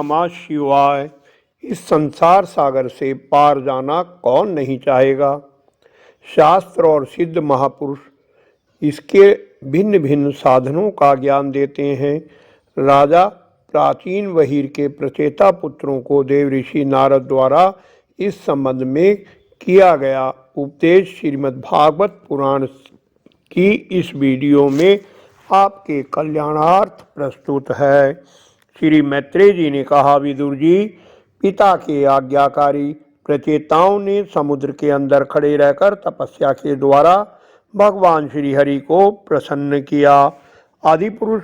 नमः शिवाय। इस संसार सागर से पार जाना कौन नहीं चाहेगा। शास्त्र और सिद्ध महापुरुष इसके भिन्न भिन्न साधनों का ज्ञान देते हैं। राजा प्राचीन वहीर के प्रचेता पुत्रों को देव ऋषि नारद द्वारा इस संबंध में किया गया उपदेश श्रीमद् भागवत पुराण की इस वीडियो में आपके कल्याणार्थ प्रस्तुत है। श्री मैत्रेय जी ने कहा, विदुर जी, पिता के आज्ञाकारी प्रचेताओं ने समुद्र के अंदर खड़े रहकर तपस्या के द्वारा भगवान श्री हरि को प्रसन्न किया। आदि पुरुष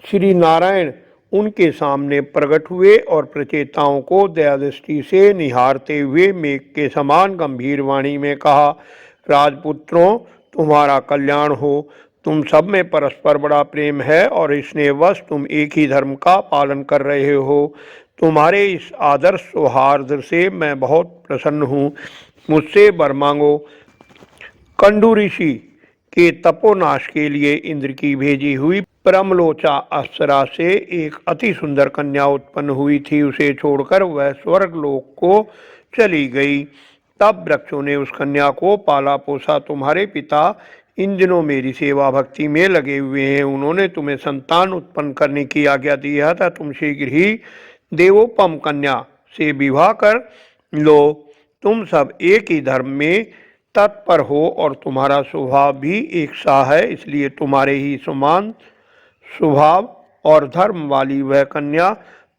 श्री नारायण उनके सामने प्रकट हुए और प्रचेताओं को दया दृष्टि से निहारते हुए मेघ के समान गंभीर वाणी में कहा, राजपुत्रों, तुम्हारा कल्याण हो। तुम सब में परस्पर बड़ा प्रेम है और स्नेहवश तुम एक ही धर्म का पालन कर रहे हो। तुम्हारे इस आदर्श सौहार्द से मैं बहुत प्रसन्न हूँ। मुझसे वर मांगो। कंडू ऋषि के तपोनाश के लिए इंद्र की भेजी हुई परमलोचा अप्सरा से एक अति सुंदर कन्या उत्पन्न हुई थी। उसे छोड़कर वह स्वर्गलोक को चली गई। तब वृक्षों ने उस कन्या को पाला पोसा। तुम्हारे पिता इन दिनों मेरी सेवा भक्ति में लगे हुए हैं। उन्होंने तुम्हें संतान उत्पन्न करने की आज्ञा दी है, था तुम शीघ्र ही देवोपम कन्या से विवाह कर लो। तुम सब एक ही धर्म में तत्पर हो और तुम्हारा स्वभाव भी एक सा है, इसलिए तुम्हारे ही समान स्वभाव और धर्म वाली वह कन्या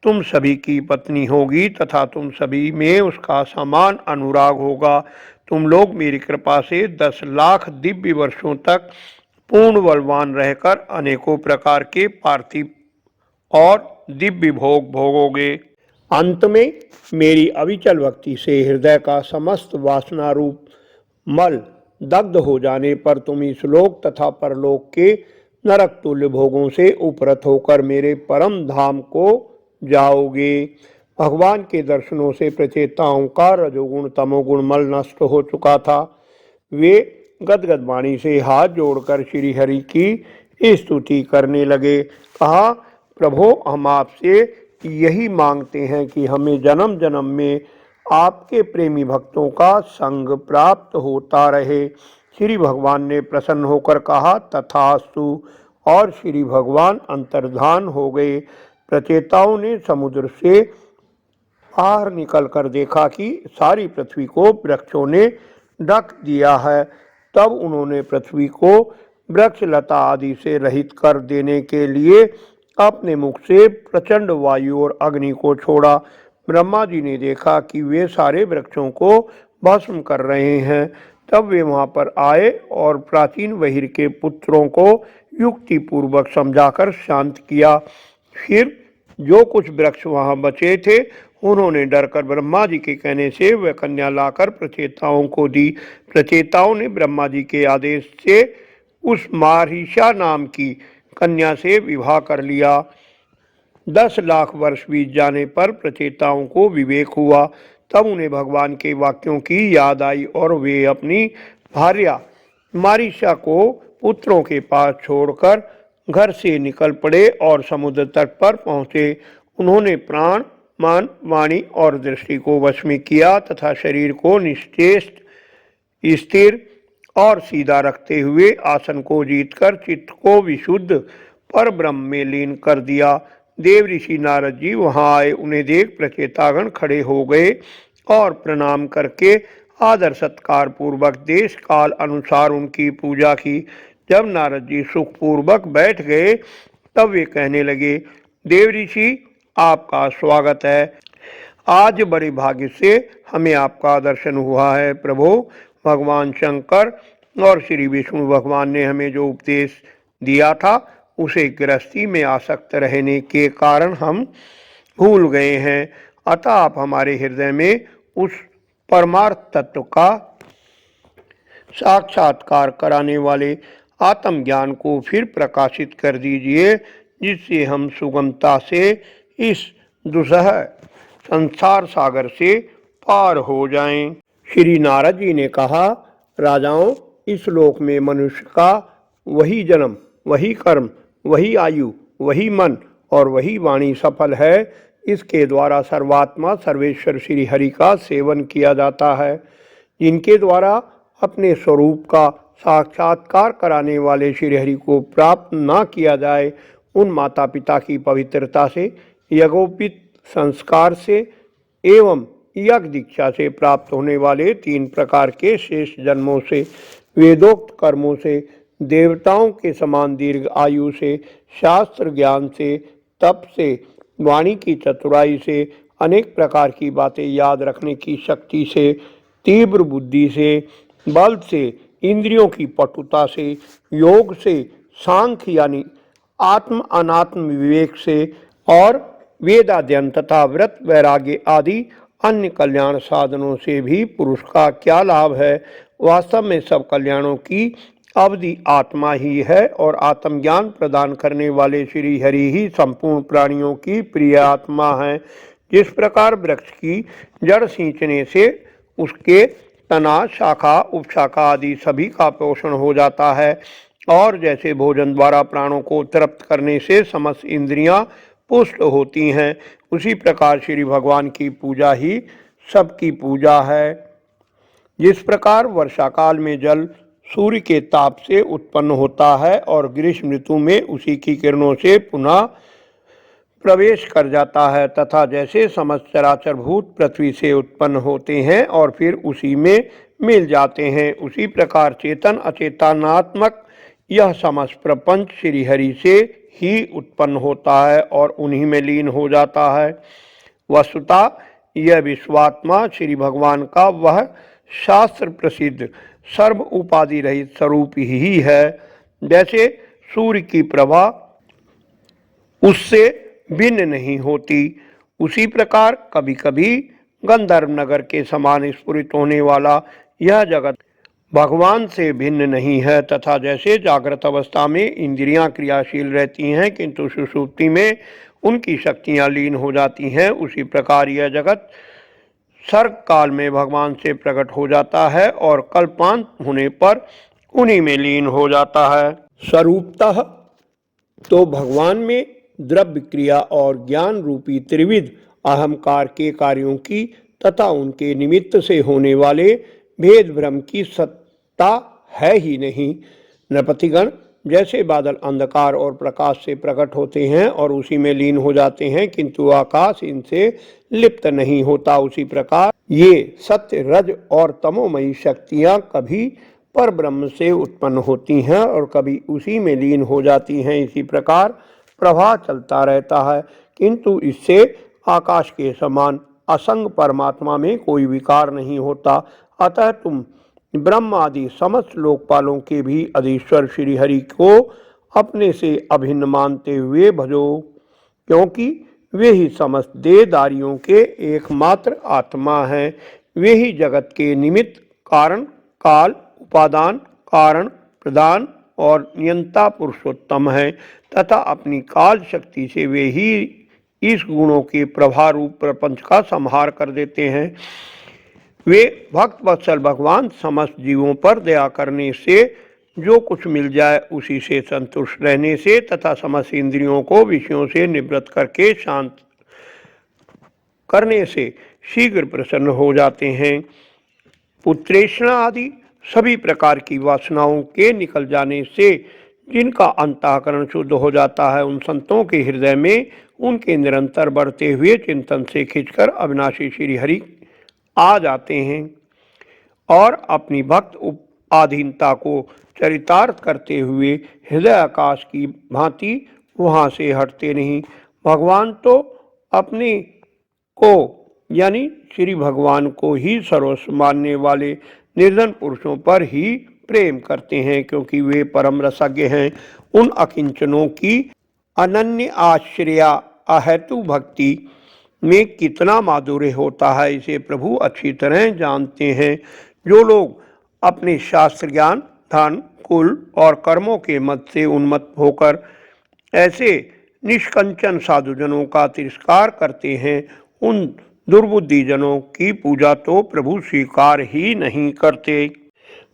तुम सभी की पत्नी होगी तथा तुम सभी में उसका समान अनुराग होगा। तुम लोग मेरी कृपा से 10 लाख दिव्य वर्षों तक पूर्ण बलवान रहकर अनेकों प्रकार के पार्थिव और दिव्य भोग भोगोगे। अंत में मेरी अविचल भक्ति से हृदय का समस्त वासना रूप मल दग्ध हो जाने पर तुम इस लोक तथा परलोक के नरक तुल्य भोगों से उपरत होकर मेरे परम धाम को जाओगे। भगवान के दर्शनों से प्रचेताओं का रजोगुण तमोगुण मल नष्ट हो चुका था। वे गदगद वाणी से हाथ जोड़कर श्री हरि की स्तुति करने लगे। कहा, प्रभो, हम आपसे यही मांगते हैं कि हमें जन्म जन्म में आपके प्रेमी भक्तों का संग प्राप्त होता रहे। श्री भगवान ने प्रसन्न होकर कहा, तथास्तु, और श्री भगवान अंतर्धान हो गए। प्रचेताओं ने समुद्र से बाहर निकलकर देखा कि सारी पृथ्वी को वृक्षों ने ढक दिया है। तब उन्होंने पृथ्वी को वृक्ष लता आदि से रहित कर देने के लिए अपने मुख से प्रचंड वायु और अग्नि को छोड़ा। ब्रह्मा जी ने देखा कि वे सारे वृक्षों को भस्म कर रहे हैं। तब वे वहां पर आए और प्राचीन वहीर के पुत्रों को युक्ति पूर्वक समझाकर शांत किया। फिर जो कुछ वृक्ष वहां बचे थे उन्होंने डरकर ब्रह्मा जी के कहने से वह कन्या लाकर प्रचेताओं को दी। प्रचेताओं ने ब्रह्मा जी के आदेश से उस मारीषा नाम की कन्या से विवाह कर लिया। 10 लाख वर्ष बीत जाने पर प्रचेताओं को विवेक हुआ। तब उन्हें भगवान के वाक्यों की याद आई और वे अपनी भार्या मारीषा को पुत्रों के पास छोड़कर घर से निकल पड़े और समुद्र तट पर पहुँचे। उन्होंने प्राण, मन, वाणी और दृष्टि को वश में किया तथा शरीर को निश्चेष्ट, स्थिर और सीधा रखते हुए आसन को जीतकर चित्त को विशुद्ध पर ब्रह्म में लीन कर दिया। देव ऋषि नारद जी वहां आए। उन्हें देख प्रचेतागण खड़े हो गए और प्रणाम करके आदर सत्कार पूर्वक देश काल अनुसार उनकी पूजा की। जब नारद जी सुखपूर्वक बैठ गए तब वे कहने लगे, देव ऋषि, आपका स्वागत है। आज बड़े भाग्य से हमें आपका दर्शन हुआ है। प्रभु, भगवान शंकर और श्री विष्णु भगवान ने हमें जो उपदेश दिया था उसे गृहस्थी में आसक्त रहने के कारण हम भूल गए हैं। अतः आप हमारे हृदय में उस परमार्थ तत्व का साक्षात्कार कराने वाले आत्मज्ञान को फिर प्रकाशित कर दीजिए, जिससे हम सुगमता से इस दुसह संसार सागर से पार हो जाएं। श्री नारद जी ने कहा, राजाओं, इस लोक में मनुष्य का वही जन्म, वही कर्म, वही आयु, वही मन और वही वाणी सफल है इसके द्वारा सर्वात्मा सर्वेश्वर श्री हरि का सेवन किया जाता है। जिनके द्वारा अपने स्वरूप का साक्षात्कार कराने वाले श्री हरि को प्राप्त न किया जाए, उन माता पिता की पवित्रता से, यज्ञोपित संस्कार से एवं यज्ञ दीक्षा से प्राप्त होने वाले 3 प्रकार के शेष जन्मों से, वेदोक्त कर्मों से, देवताओं के समान दीर्घ आयु से, शास्त्र ज्ञान से, तप से, वाणी की चतुराई से, अनेक प्रकार की बातें याद रखने की शक्ति से, तीव्र बुद्धि से, बल से, इंद्रियों की पटुता से, योग से, सांख्य यानी आत्म अनात्म विवेक से और वेदाध्ययन तथा व्रत वैराग्य आदि अन्य कल्याण साधनों से भी पुरुष का क्या लाभ है। वास्तव में सब कल्याणों की अवधि आत्मा ही है और आत्मज्ञान प्रदान करने वाले श्री हरि ही संपूर्ण प्राणियों की प्रिय आत्मा है। जिस प्रकार वृक्ष की जड़ सींचने से उसके तना, शाखा, उपशाखा आदि सभी का पोषण हो जाता है और जैसे भोजन द्वारा प्राणों को तृप्त करने से समस्त इंद्रियां पुष्ट होती हैं, उसी प्रकार श्री भगवान की पूजा ही सबकी पूजा है। जिस प्रकार वर्षा काल में जल सूर्य के ताप से उत्पन्न होता है और ग्रीष्म ऋतु में उसी की किरणों से पुनः प्रवेश कर जाता है, तथा जैसे समस्त चराचर भूत पृथ्वी से उत्पन्न होते हैं और फिर उसी में मिल जाते हैं, उसी प्रकार चेतन अचेतनात्मक यह समस्त प्रपंच श्री हरि से ही उत्पन्न होता है और उन्हीं में लीन हो जाता है। वस्तुतः यह विश्वात्मा श्री भगवान का वह शास्त्र प्रसिद्ध सर्व उपाधि रहित स्वरूप ही है। जैसे सूर्य की प्रभा उससे भिन्न नहीं होती, उसी प्रकार कभी कभी गंधर्व नगर के समान स्फुरित होने वाला यह जगत भगवान से भिन्न नहीं है, तथा जैसे जागृत अवस्था में इंद्रियां क्रियाशील रहती हैं किंतु सुषुप्ति में उनकी शक्तियां लीन हो जाती हैं, उसी प्रकार यह जगत सर्ग काल में भगवान से प्रकट हो जाता है और कल्पांत होने पर उन्हीं में लीन हो जाता है। स्वरूपतः तो भगवान में द्रव्य, क्रिया और ज्ञान रूपी त्रिविध अहंकार के कार्यों की तथा उनके निमित्त से होने वाले भेद भ्रम की सत्ता है ही नहीं। नृपतिगण जैसे बादल अंधकार और प्रकाश से प्रकट होते हैं और उसी में लीन हो जाते हैं किंतु आकाश इनसे लिप्त नहीं होता, उसी प्रकार ये सत्य, रज और तमोमयी शक्तियां कभी पर ब्रह्म से उत्पन्न होती हैं और कभी उसी में लीन हो जाती हैं। इसी प्रकार प्रवाह चलता रहता है किंतु इससे आकाश के समान असंग परमात्मा में कोई विकार नहीं होता। अतः तुम ब्रह्म आदि समस्त लोकपालों के भी अधीश्वर श्री हरि को अपने से अभिन्न मानते हुए भजो, क्योंकि वे ही समस्त देहधारियों के एकमात्र आत्मा हैं। वे ही जगत के निमित्त, कारण, काल, उपादान, कारण, प्रदान और नियंता पुरुषोत्तम हैं तथा अपनी काल शक्ति से वे ही इस गुणों के प्रभा रूप प्रपंच का संहार कर देते हैं। वे भक्त वत्सल भगवान समस्त जीवों पर दया करने से, जो कुछ मिल जाए उसी से संतुष्ट रहने से तथा समस्त इंद्रियों को विषयों से निवृत्त करके शांत करने से शीघ्र प्रसन्न हो जाते हैं। पुत्रेषणा आदि सभी प्रकार की वासनाओं के निकल जाने से जिनका अंतःकरण शुद्ध हो जाता है, उन संतों के हृदय में उनके निरंतर बढ़ते हुए चिंतन से खिंचकर अविनाशी श्री हरि आ जाते हैं और अपनी भक्त आधीनता को चरितार्थ करते हुए हृदय आकाश की भांति वहाँ से हटते नहीं। भगवान तो अपने को यानी श्री भगवान को ही सर्वस्व मानने वाले निर्धन पुरुषों पर ही प्रेम करते हैं, क्योंकि वे परम रसज्ञ हैं। उन अकिंचनों की अनन्य आश्रया अहेतु भक्ति में कितना माधुर्य होता है, इसे प्रभु अच्छी तरह जानते हैं। जो लोग अपने शास्त्र ज्ञान, धन, कुल और कर्मों के मत से उन्मत्त होकर ऐसे निष्कंचन साधुजनों का तिरस्कार करते हैं, उन दुर्बुद्धि जनों की पूजा तो प्रभु स्वीकार ही नहीं करते।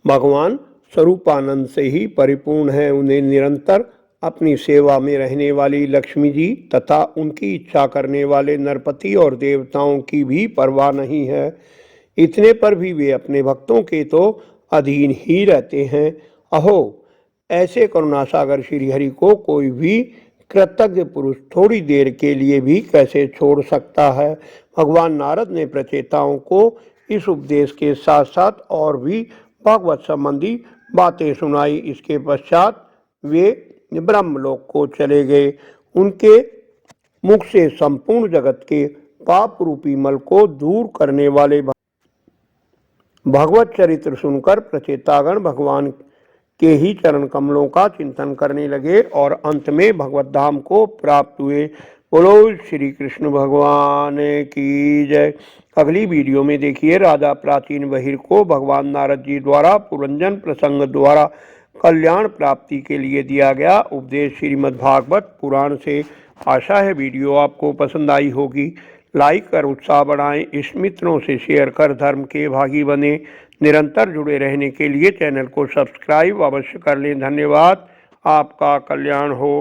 भगवान स्वरूपानंद से ही परिपूर्ण है, उन्हें निरंतर अपनी सेवा में रहने वाली लक्ष्मी जी तथा उनकी इच्छा करने वाले नरपति और देवताओं की भी परवाह नहीं है। इतने पर भी वे अपने भक्तों के तो अधीन ही रहते हैं। अहो, ऐसे करुणासागर श्रीहरि को कोई भी कृतज्ञ पुरुष थोड़ी देर के लिए भी कैसे छोड़ सकता है। भगवान नारद ने प्रचेताओं को इस उपदेश के साथ साथ और भी भागवत संबंधी बातें सुनाई। इसके पश्चात वे ब्रह्मलोक को चले गए। उनके मुख से संपूर्ण जगत के पाप रूपी मल को दूर करने वाले भगवत चरित्र सुनकर प्रचेतागण भगवान के ही चरण कमलों का चिंतन करने लगे और अंत में भगवत धाम को प्राप्त हुए। बोलो श्री कृष्ण भगवान की जय। अगली वीडियो में देखिए राजा प्राचीन बहिर को भगवान नारद जी द्वारा पुरंजन प्रसंग द्वारा कल्याण प्राप्ति के लिए दिया गया उपदेश श्रीमद् भागवत पुराण से। आशा है वीडियो आपको पसंद आई होगी। लाइक कर उत्साह बढ़ाएं, इस मित्रों से शेयर कर धर्म के भागी बने। निरंतर जुड़े रहने के लिए चैनल को सब्सक्राइब अवश्य कर लें। धन्यवाद। आपका कल्याण हो।